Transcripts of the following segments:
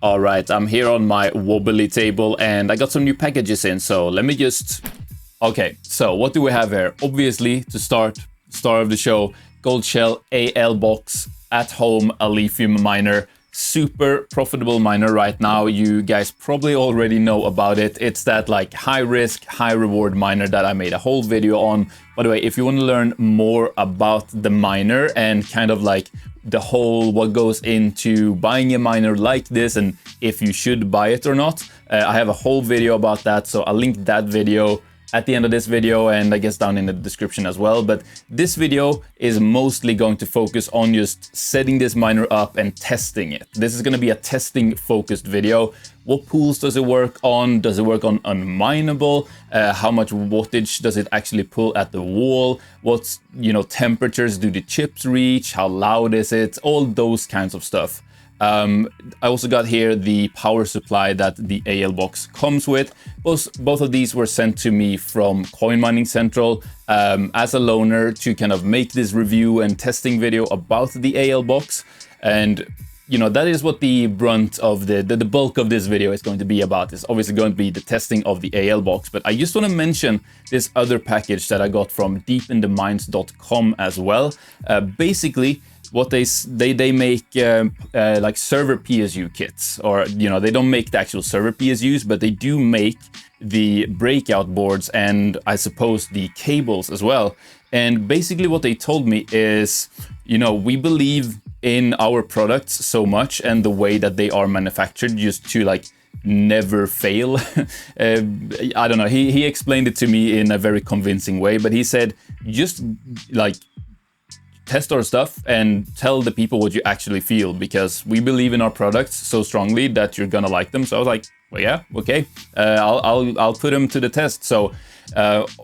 All right, I'm here on my wobbly table and I got some new packages in, so let me just... Okay, so what do we have here? Obviously, to start, star of the show, Goldshell AL BOX at-home Alephium miner. Super profitable miner right now. You guys probably already know about it. It's that like high risk, high reward miner that I made a whole video on. By the way, if you want to learn more about the miner and kind of like the whole what goes into buying a miner like this and if you should buy it or not, I have a whole video about that, so I'll link that video at the end of this video and I guess down in the description as well. But this video is mostly going to focus on just setting this miner up and testing it. This is going to be a testing focused video. What pools does it work on? Does it work on unMineable? How much wattage does it actually pull at the wall? What, temperatures do the chips reach? How loud is it? All those kinds of stuff. I also got here the power supply that the AL box comes with. Both of these were sent to me from Coin Mining Central as a loaner to kind of make this review and testing video about the AL box. And that is what the brunt of the bulk of this video is going to be about. It's obviously going to be the testing of the AL box, but I just want to mention this other package that I got from deepinthemines.com as well. Basically, what they make like server PSU kits, or they don't make the actual server PSUs, but they do make the breakout boards and I suppose the cables as well. And basically what they told me is, we believe in our products so much and the way that they are manufactured just to like never fail. I don't know, he explained it to me in a very convincing way, but he said just like test our stuff and tell the people what you actually feel, because we believe in our products so strongly that you're gonna like them. So I was like, well, yeah, okay, I'll put them to the test. So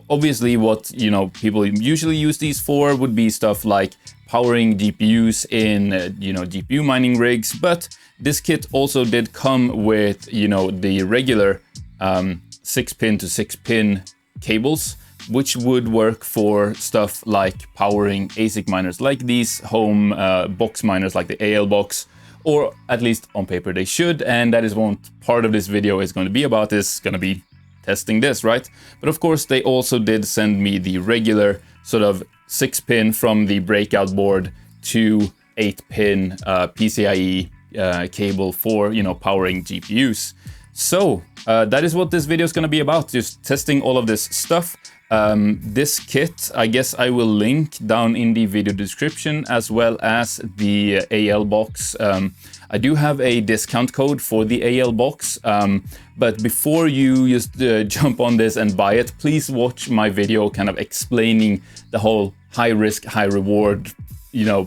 obviously what people usually use these for would be stuff like powering GPUs in GPU mining rigs, but this kit also did come with the regular 6-pin to 6-pin cables, which would work for stuff like powering ASIC miners like these, home box miners like the AL box, or at least on paper they should. And that is what part of this video is going to be about, is going to be testing this, right? But of course they also did send me the regular sort of 6-pin from the breakout board to 8-pin PCIe cable for powering GPUs. So that is what this video is going to be about, just testing all of this stuff. This kit, I guess I will link down in the video description, as well as the AL box. I do have a discount code for the AL box, but before you just jump on this and buy it, please watch my video kind of explaining the whole high risk, high reward,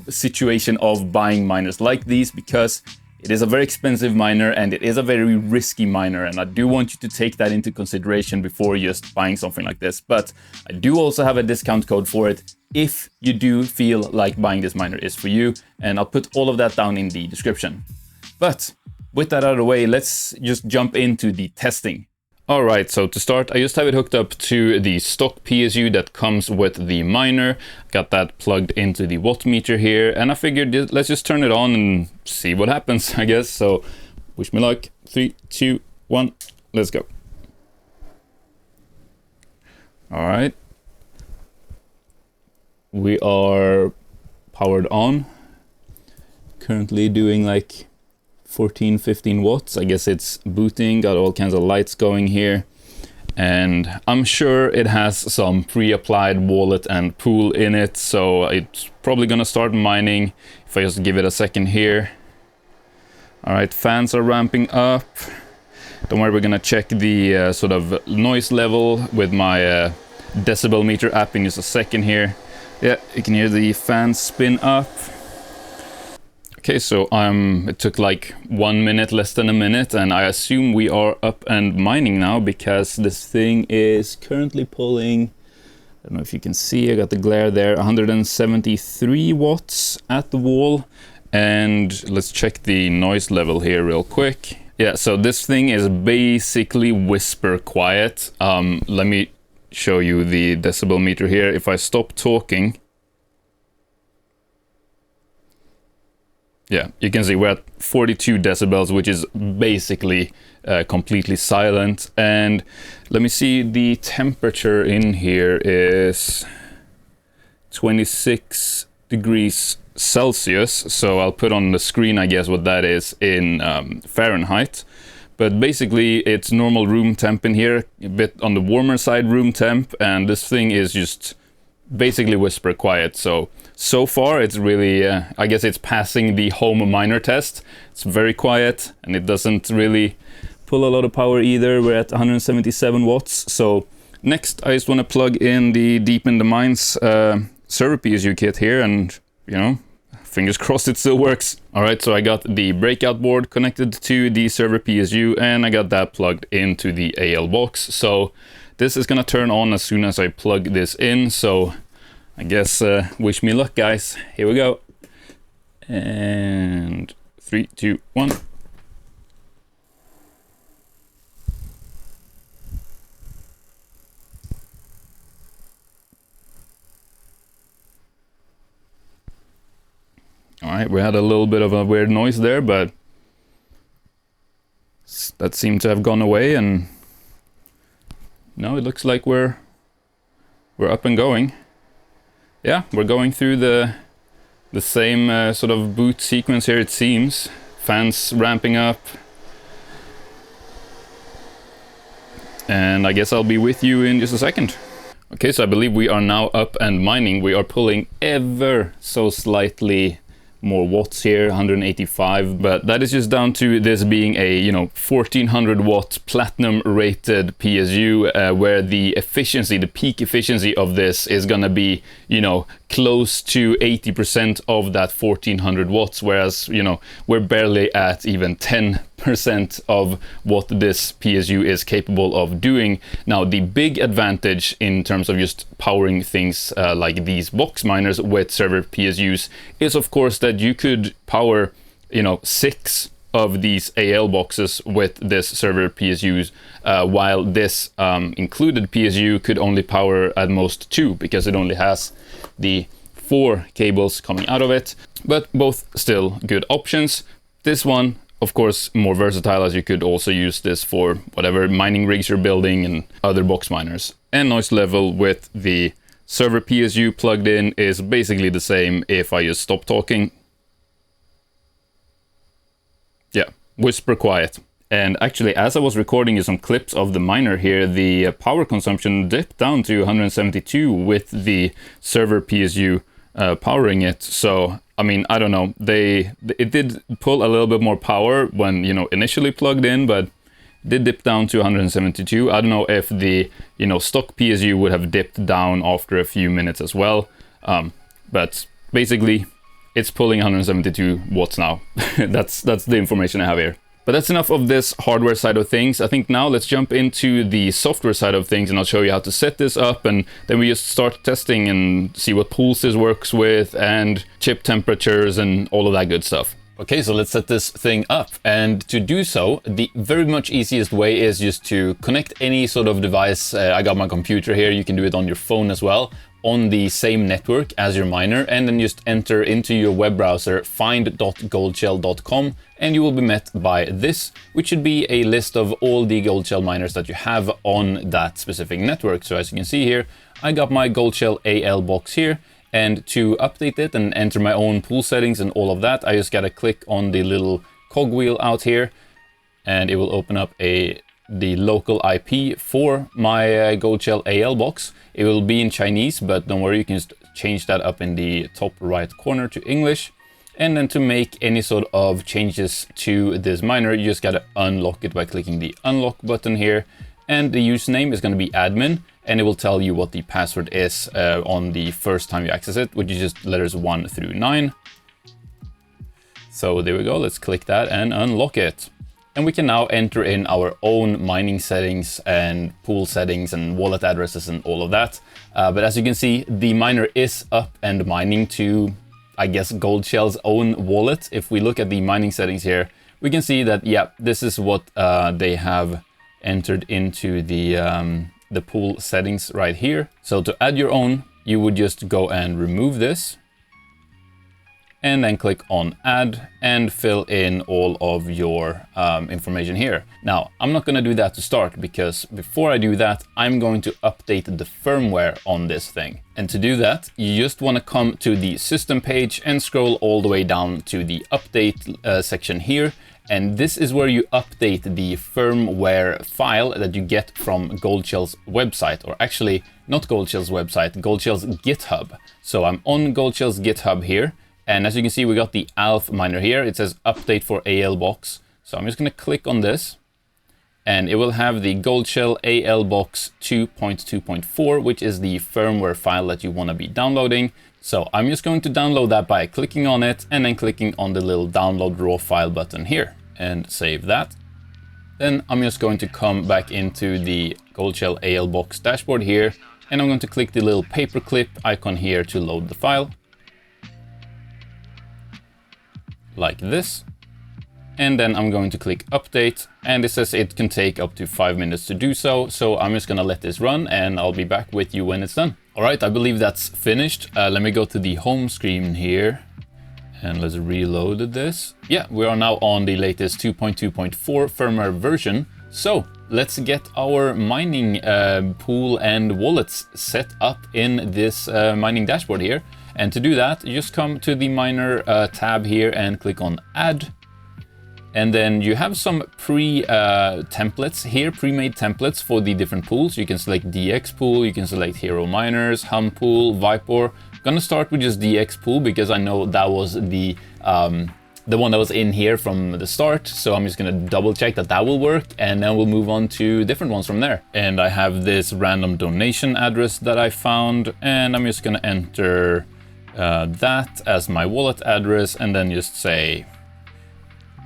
situation of buying miners like these, because it is a very expensive miner and it is a very risky miner, and I do want you to take that into consideration before just buying something like this. But I do also have a discount code for it if you do feel like buying this miner is for you, and I'll put all of that down in the description. But with that out of the way, let's just jump into the testing. All right, so to start, I just have it hooked up to the stock PSU that comes with the miner. Got that plugged into the watt meter here, and I figured let's just turn it on and see what happens, I guess. So wish me luck. 3, 2, 1, let's go. All right. We are powered on. Currently doing like 14-15 watts. I guess it's booting, got all kinds of lights going here, and I'm sure it has some pre-applied wallet and pool in it, so it's probably gonna start mining if I just give it a second here. All right, fans are ramping up. Don't worry, we're gonna check the sort of noise level with my decibel meter app in just a second here. Yeah, you can hear the fans spin up. Okay, so it took like 1 minute, less than a minute, and I assume we are up and mining now, because this thing is currently pulling, I don't know if you can see, I got the glare there, 173 watts at the wall. And let's check the noise level here real quick. Yeah, so this thing is basically whisper quiet. Let me show you the decibel meter here. If I stop talking, Yeah, you can see we're at 42 decibels, which is basically completely silent. And let me see, the temperature in here is 26 degrees Celsius. So I'll put on the screen, I guess, what that is in Fahrenheit. But basically it's normal room temp in here, a bit on the warmer side room temp, and this thing is just basically whisper quiet. So far it's really, I guess it's passing the home miner test. It's very quiet and it doesn't really pull a lot of power either. We're at 177 watts. So next I just want to plug in the Deep in the Mines server PSU kit here, and you know, fingers crossed it still works. All right, so I got the breakout board connected to the server PSU and I got that plugged into the AL box. So this is gonna turn on as soon as I plug this in. So I guess wish me luck, guys. Here we go. And 3, 2, 1. All right, we had a little bit of a weird noise there, but that seemed to have gone away, and now it looks like we're up and going. Yeah, we're going through the same sort of boot sequence here, it seems. Fans ramping up. And I guess I'll be with you in just a second. Okay, so I believe we are now up and mining. We are pulling ever so slightly more watts here, 185, but that is just down to this being a, you know, 1400 watt platinum rated PSU, where the efficiency, the peak efficiency of this is gonna be, you know, close to 80% of that 1400 watts, whereas, you know, we're barely at even 10% of what this PSU is capable of doing. Now, the big advantage in terms of just powering things like these box miners with server PSUs is, of course, that you could power, you know, 6 of these AL boxes with this server PSUs, while this included PSU could only power at most 2, because it only has the 4 cables coming out of it. But both still good options. This one, of course, more versatile, as you could also use this for whatever mining rigs you're building and other box miners. And noise level with the server PSU plugged in is basically the same if I just stop talking. Yeah, whisper quiet. And actually, as I was recording you some clips of the miner here, the power consumption dipped down to 172 with the server PSU powering it. So, I mean, I don't know. It did pull a little bit more power when, you know, initially plugged in, but did dip down to 172. I don't know if the, you know, stock PSU would have dipped down after a few minutes as well. But basically, it's pulling 172 watts now. That's the information I have here. But that's enough of this hardware side of things. I think now let's jump into the software side of things, and I'll show you how to set this up, and then we just start testing and see what pools this works with and chip temperatures and all of that good stuff. Okay, so let's set this thing up. And to do so, the very much easiest way is just to connect any sort of device. I got my computer here. You can do it on your phone as well, on the same network as your miner, and then just enter into your web browser find.goldshell.com, and you will be met by this, which should be a list of all the Goldshell miners that you have on that specific network. So as you can see here, I got my Goldshell AL box here, and to update it and enter my own pool settings and all of that, I just gotta click on the little cogwheel out here, and it will open up the local IP for my Goldshell AL box. It will be in Chinese, but don't worry, you can just change that up in the top right corner to English. And then to make any sort of changes to this miner, you just gotta unlock it by clicking the unlock button here. And the username is gonna be admin, and it will tell you what the password is on the first time you access it, which is just letters 1 through 9. So there we go, let's click that and unlock it. And we can now enter in our own mining settings and pool settings and wallet addresses and all of that. But as you can see, the miner is up and mining to, I guess, Goldshell's own wallet. If we look at the mining settings here, we can see that, yeah, this is what they have entered into the pool settings right here. So to add your own, you would just go and remove this. and then click on add and fill in all of your information here. Now, I'm not going to do that to start, because before I do that, I'm going to update the firmware on this thing. And to do that, you just want to come to the system page and scroll all the way down to the update section here. And this is where you update the firmware file that you get from Goldshell's website, or actually not Goldshell's website, Goldshell's GitHub. So I'm on Goldshell's GitHub here. And as you can see, we got the Alf miner here. It says update for AL box. So I'm just going to click on this, and it will have the Goldshell AL box 2.2.4, which is the firmware file that you want to be downloading. So I'm just going to download that by clicking on it and then clicking on the little download raw file button here and save that. Then I'm just going to come back into the Goldshell AL box dashboard here, and I'm going to click the little paperclip icon here to load the file. Like this. And then I'm going to click update, and it says it can take up to 5 minutes to do so. So I'm just gonna let this run, and I'll be back with you when it's done. All right, I believe that's finished. Let me go to the home screen here, and let's reload this. Yeah, we are now on the latest 2.2.4 firmware version. So let's get our mining pool and wallets set up in this mining dashboard here. And to do that, you just come to the miner tab here and click on add. And then you have some templates here, pre-made templates for the different pools. You can select DxPool, you can select Herominers, humpool, Vipor. I'm gonna start with just DxPool because I know that was the one that was in here from the start. So I'm just gonna double check that that will work, and then we'll move on to different ones from there. And I have this random donation address that I found, and I'm just gonna enter that as my wallet address, and then just say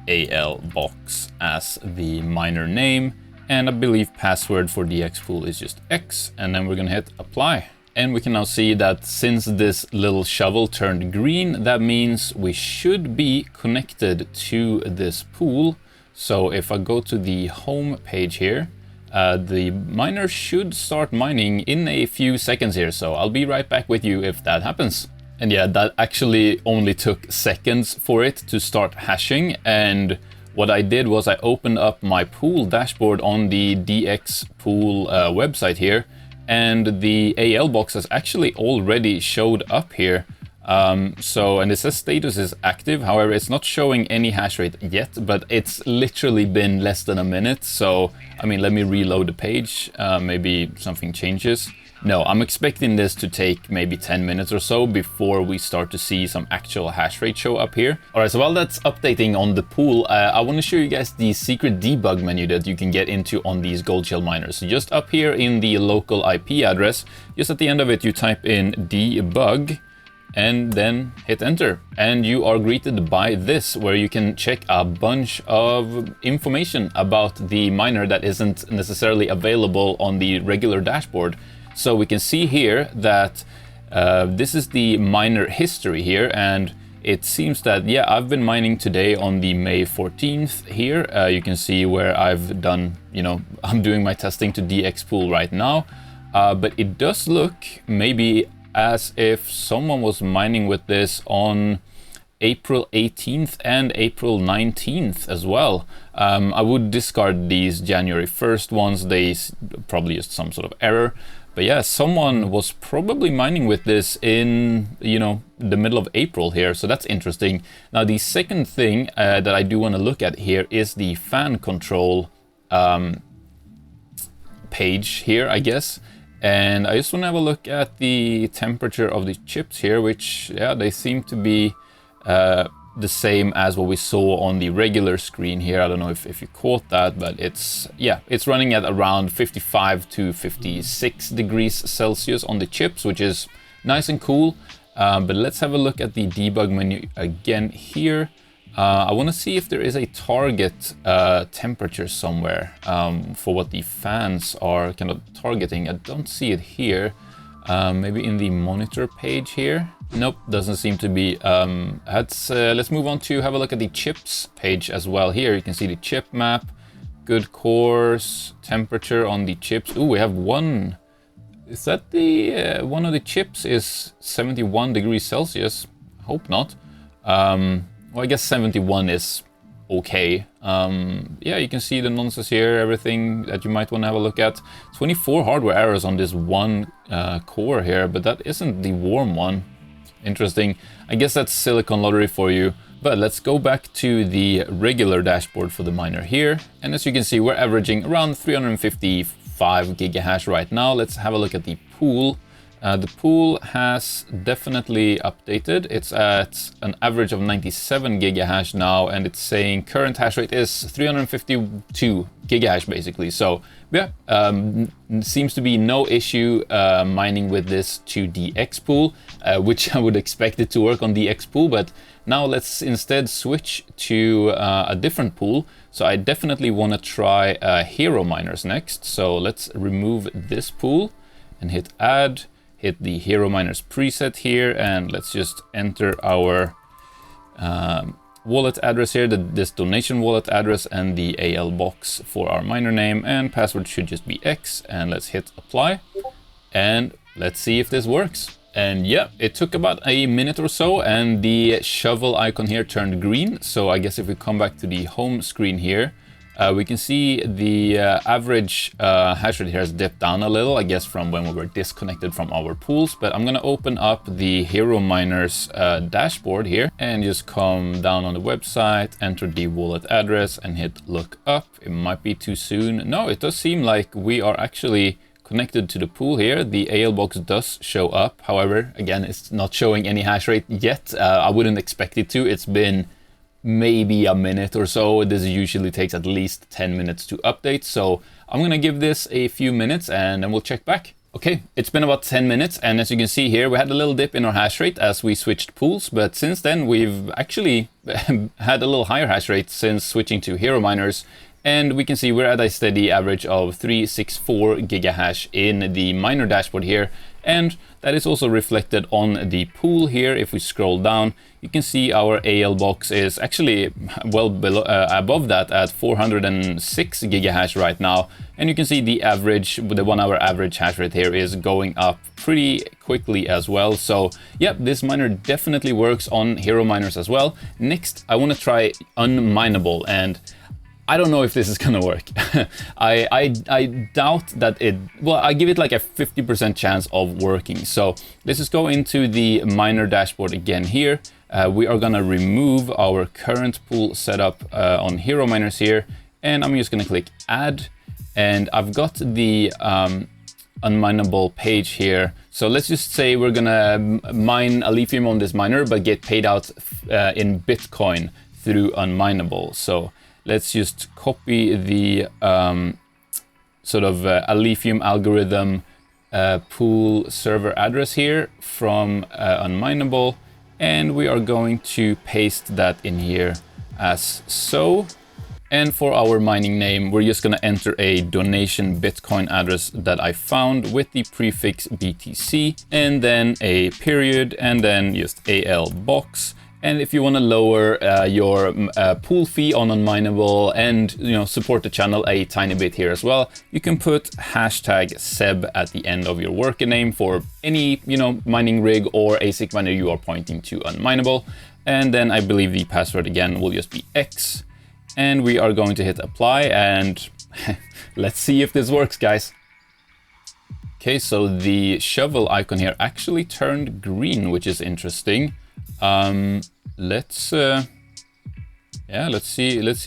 AL box as the miner name, and I believe password for DxPool is just X, and then we're gonna hit apply. And we can now see that since this little shovel turned green, that means we should be connected to this pool. So if I go to the home page here, the miner should start mining in a few seconds here. So I'll be right back with you if that happens. And yeah, that actually only took seconds for it to start hashing. And what I did was I opened up my pool dashboard on the DxPool website here, and the AL box has actually already showed up here. And it says status is active. However, it's not showing any hash rate yet, but it's literally been less than a minute. So, I mean, let me reload the page. Maybe something changes. No, I'm expecting this to take maybe 10 minutes or so before we start to see some actual hash rate show up here. All right, so while that's updating on the pool, I want to show you guys the secret debug menu that you can get into on these Goldshell miners. So just up here in the local IP address, just at the end of it, you type in debug and then hit enter. And you are greeted by this, where you can check a bunch of information about the miner that isn't necessarily available on the regular dashboard. So we can see here that this is the miner history here, and it seems that, yeah, I've been mining today on the May 14th here. You can see where I've done, I'm doing my testing to DxPool right now, but it does look maybe as if someone was mining with this on April 18th and April 19th as well. I would discard these January 1st ones. They probably just some sort of error. But yeah, someone was probably mining with this in, the middle of April here. So that's interesting. Now, the second thing that I do want to look at here is the fan control page here, I guess. And I just want to have a look at the temperature of the chips here, which, yeah, they seem to be the same as what we saw on the regular screen here. I don't know if you caught that, but it's running at around 55 to 56 degrees Celsius on the chips, which is nice and cool. But let's have a look at the debug menu again here. I want to see if there is a target temperature somewhere for what the fans are kind of targeting. I don't see it here. Maybe in the monitor page here. Nope, doesn't seem to be. Let's move on to have a look at the chips page as well. Here you can see the chip map, good cores, temperature on the chips. Ooh, we have one. Is that the one of the chips is 71 degrees Celsius? Hope not. Well, I guess 71 is okay. Yeah, you can see the nonsense here, everything that you might want to have a look at. 24 hardware errors on this one core here, but that isn't the warm one. Interesting. I guess that's Silicon Lottery for you. But let's go back to the regular dashboard for the miner here. And as you can see, we're averaging around 355 gigahash right now. Let's have a look at the pool. The pool has definitely updated. It's at an average of 97 gigahash now, and it's saying current hash rate is 352 gigahash basically. So yeah, seems to be no issue mining with this to DxPool, which I would expect it to work on DxPool, but now let's instead switch to a different pool. So I definitely want to try Herominers next. So let's remove this pool and hit add. Hit the Herominers preset here, and let's just enter our wallet address here, this donation wallet address, and the AL box for our miner name, and password should just be X, and let's hit apply, and let's see if this works. And yeah, it took about a minute or so, and the shovel icon here turned green. So I guess if we come back to the home screen here, we can see the average hash rate here has dipped down a little, I guess from when we were disconnected from our pools. But I'm going to open up the Herominers dashboard here and just come down on the website, enter the wallet address and hit look up. It might be too soon. No, it does seem like we are actually connected to the pool here. The AL box does show up. However, again, it's not showing any hash rate yet. I wouldn't expect it to. It's been maybe a minute or so. This usually takes at least 10 minutes to update. So I'm gonna give this a few minutes and then we'll check back. Okay, it's been about 10 minutes, and as you can see here, we had a little dip in our hash rate as we switched pools, but since then we've actually had a little higher hash rate since switching to Herominers. And we can see we're at a steady average of 364 gigahash in the miner dashboard here. And that is also reflected on the pool here. If we scroll down, you can see our AL box is actually well below, above that at 406 gigahash right now. And you can see the average, the 1 hour average hash rate here is going up pretty quickly as well. So yeah, this miner definitely works on Herominers as well. Next, I want to try unMineable, and I don't know if this is gonna work. I doubt that it, well, I give it like a 50% chance of working. So let's just go into the miner dashboard again here. We are gonna remove our current pool setup on Herominers here, and I'm just gonna click add, and I've got the unMineable page here. So let's just say we're gonna mine Alephium on this miner, but get paid out in Bitcoin through unMineable. So let's just copy the sort of Alephium algorithm pool server address here from unMineable, and we are going to paste that in here as so. And for our mining name, we're just going to enter a donation Bitcoin address that I found with the prefix BTC, and then a period, and then just AL box. And if you want to lower your pool fee on unMineable and support the channel a tiny bit here as well, you can put hashtag 𝗧 at the end of your worker name for any mining rig or ASIC miner you are pointing to unMineable. And then I believe the password again will just be X. And we are going to hit apply, and let's see if this works, guys. Okay, so the shovel icon here actually turned green, which is interesting. Let's see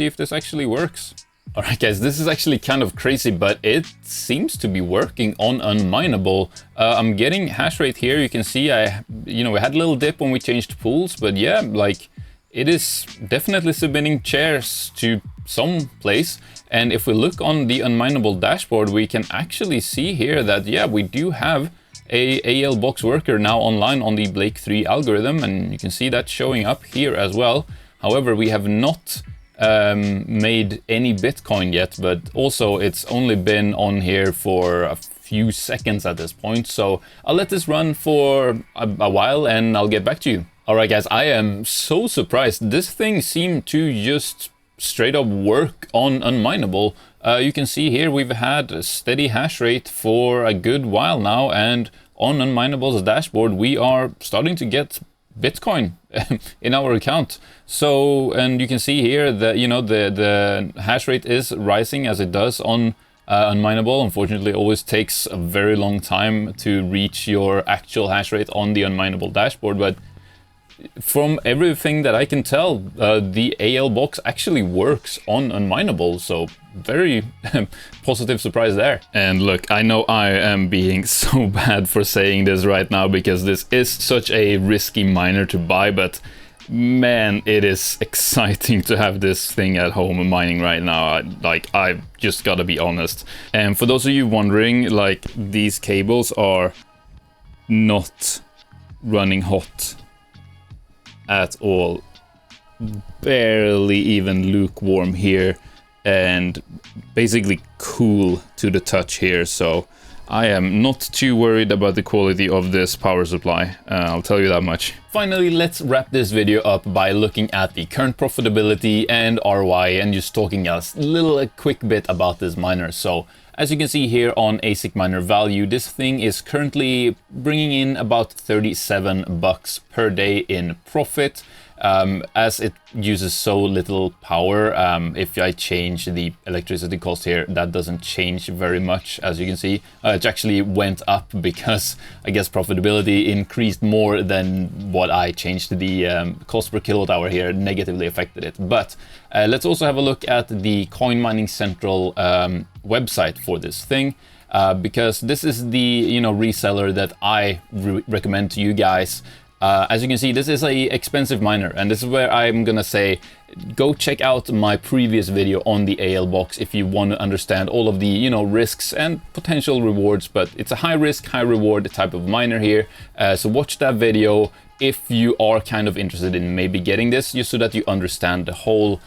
if this actually works. All right, guys, this is actually kind of crazy, but it seems to be working on unMineable. I'm getting hash rate here. You can see we had a little dip when we changed pools, but yeah, like it is definitely submitting shares to some place. And if we look on the unMineable dashboard, we can actually see here that yeah, we do have a AL box worker now online on the Blake 3 algorithm, and you can see that showing up here as well. However, we have not made any Bitcoin yet, but also it's only been on here for a few seconds at this point. So I'll let this run for a while and I'll get back to you. All right, guys, I am so surprised. This thing seemed to just straight up work on unMineable. You can see here we've had a steady hash rate for a good while now, and on unMinable's dashboard we are starting to get Bitcoin in our account. So, and you can see here that, you know, the hash rate is rising as it does on unMineable. Unfortunately, it always takes a very long time to reach your actual hash rate on the unMineable dashboard, but from everything that I can tell, the AL box actually works on unMineable, so very positive surprise there. And look, I know I am being so bad for saying this right now because this is such a risky miner to buy, but man, it is exciting to have this thing at home mining right now. I've just gotta be honest. And for those of you wondering, like, these cables are not running hot at all, barely even lukewarm here, and basically cool to the touch here. So I am not too worried about the quality of this power supply, I'll tell you that much. Finally, let's wrap this video up by looking at the current profitability and ROI and just talking a quick bit about this miner. So as you can see here on ASIC miner value, this thing is currently bringing in about $37 per day in profit. As it uses so little power, if I change the electricity cost here, that doesn't change very much. As you can see, it actually went up because I guess profitability increased more than what I changed the cost per kilowatt hour here, negatively affected it. But let's also have a look at the Coin Mining Central website for this thing. Because this is the, you know, reseller that I recommend to you guys. As you can see, this is a expensive miner, and this is where I'm gonna say, go check out my previous video on the AL box if you want to understand all of the, you know, risks and potential rewards. But it's a high risk, high reward type of miner here. So watch that video if you are kind of interested in maybe getting this, just so that you understand the whole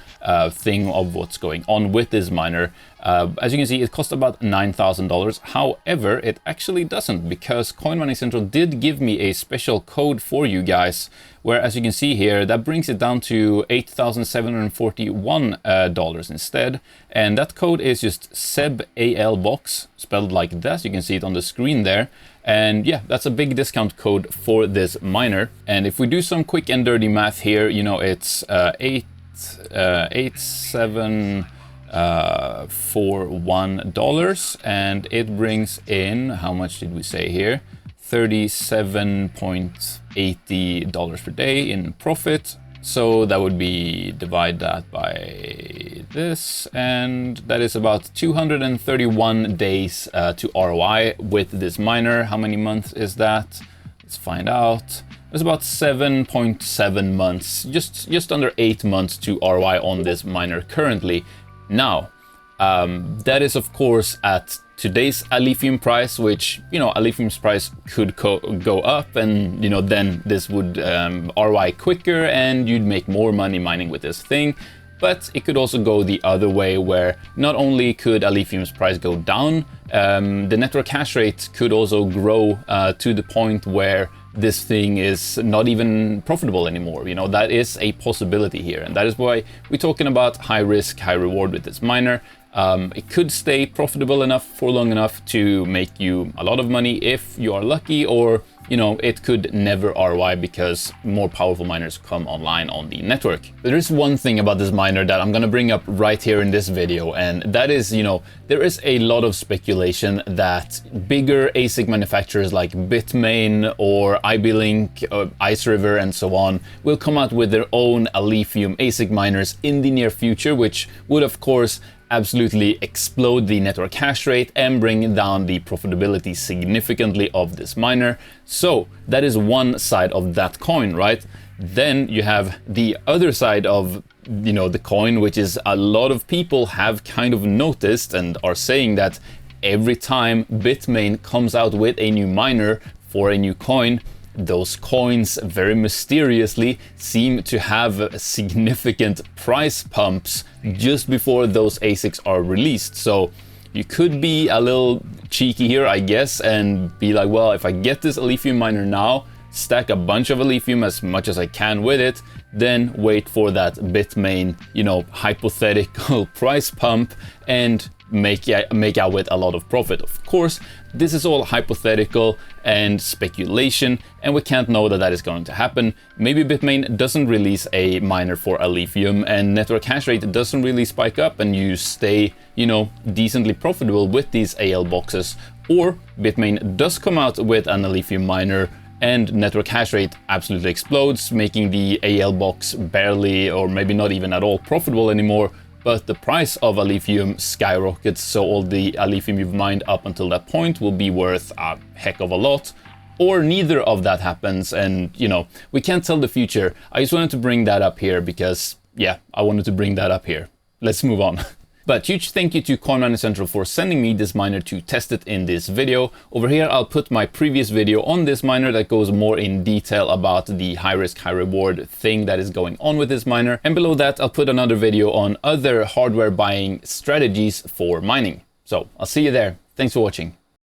thing of what's going on with this miner. As you can see, it costs about $9,000. However, it actually doesn't, because Coin Mining Central did give me a special code for you guys, where, as you can see here, that brings it down to $8,741 instead. And that code is just 𝗧-AL-BOX, spelled like that. You can see it on the screen there. And yeah, that's a big discount code for this miner. And if we do some quick and dirty math here, you know, it's $8,741, and it brings in, how much did we say here? $37.80 per day in profit. So that would be, divide that by this, and that is about 231 days to ROI with this miner. How many months is that? Let's find out. It's about 7.7 months, just under 8 months to ROI on this miner currently. Now, that is of course at today's Alephium price, which, you know, Alephium's price could go up, and, you know, then this would ROI quicker and you'd make more money mining with this thing. But it could also go the other way, where not only could Alephium's price go down, the network hash rate could also grow to the point where this thing is not even profitable anymore. You know, that is a possibility here, and that is why we're talking about high risk, high reward with this miner. It could stay profitable enough for long enough to make you a lot of money if you are lucky, or, you know, it could never ROI because more powerful miners come online on the network. There is one thing about this miner that I'm gonna bring up right here in this video, and that is, you know, there is a lot of speculation that bigger ASIC manufacturers like Bitmain or IB-Link, Ice River and so on will come out with their own Alephium ASIC miners in the near future, which would of course absolutely explode the network hash rate and bring down the profitability significantly of this miner. So that is one side of that coin, right? Then you have the other side of, you know, the coin, which is a lot of people have kind of noticed and are saying that every time Bitmain comes out with a new miner for a new coin, those coins very mysteriously seem to have significant price pumps just before those ASICs are released. So you could be a little cheeky here, I guess, and be like, well, if I get this Alephium miner now, stack a bunch of Alephium as much as I can with it, then wait for that Bitmain, you know, hypothetical price pump, and make out with a lot of profit. Of course, this is all hypothetical and speculation, and we can't know that that is going to happen. Maybe Bitmain doesn't release a miner for Alephium and network hash rate doesn't really spike up and you stay, you know, decently profitable with these AL boxes. Or Bitmain does come out with an Alephium miner and network hash rate absolutely explodes, making the AL box barely or maybe not even at all profitable anymore, but the price of Alephium skyrockets, so all the Alephium you've mined up until that point will be worth a heck of a lot. Or neither of that happens, and you know, we can't tell the future. I just wanted to bring that up here because, yeah, I wanted to bring that up here. Let's move on. But huge thank you to Coin Mining Central for sending me this miner to test it in this video. Over here I'll put my previous video on this miner that goes more in detail about the high risk, high reward thing that is going on with this miner. And below that I'll put another video on other hardware buying strategies for mining. So I'll see you there. Thanks for watching.